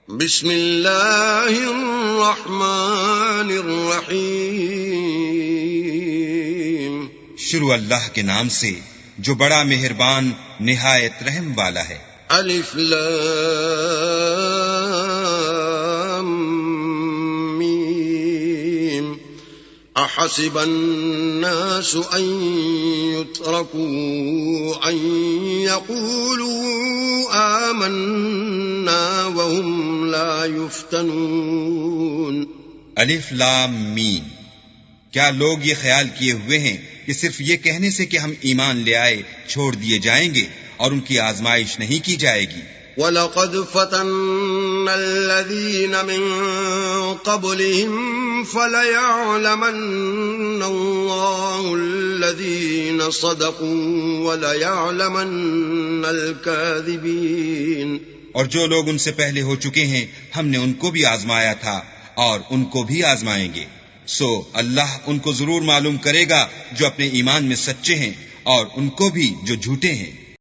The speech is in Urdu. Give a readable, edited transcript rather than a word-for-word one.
بسم اللہ الرحمن الرحیم، شروع اللہ کے نام سے جو بڑا مہربان نہایت رحم والا ہے۔ الف لام میم، احسب الناس ان يتركوا ان يقولوا آمنا وهم لا يفتنون۔ الف لام میم، کیا لوگ یہ خیال کیے ہوئے ہیں کہ صرف یہ کہنے سے کہ ہم ایمان لے آئے چھوڑ دیے جائیں گے اور ان کی آزمائش نہیں کی جائے گی؟ وَلَقَدْ فَتَنَّا الَّذِينَ مِن قَبْلِهِمْ فَلَيَعْلَمَنَّ اللَّهُ الَّذِينَ صَدَقُوا وَلَيَعْلَمَنَّ الْكَاذِبِينَ۔ اور جو لوگ ان سے پہلے ہو چکے ہیں ہم نے ان کو بھی آزمایا تھا اور ان کو بھی آزمائیں گے، سو اللہ ان کو ضرور معلوم کرے گا جو اپنے ایمان میں سچے ہیں اور ان کو بھی جو جھوٹے ہیں۔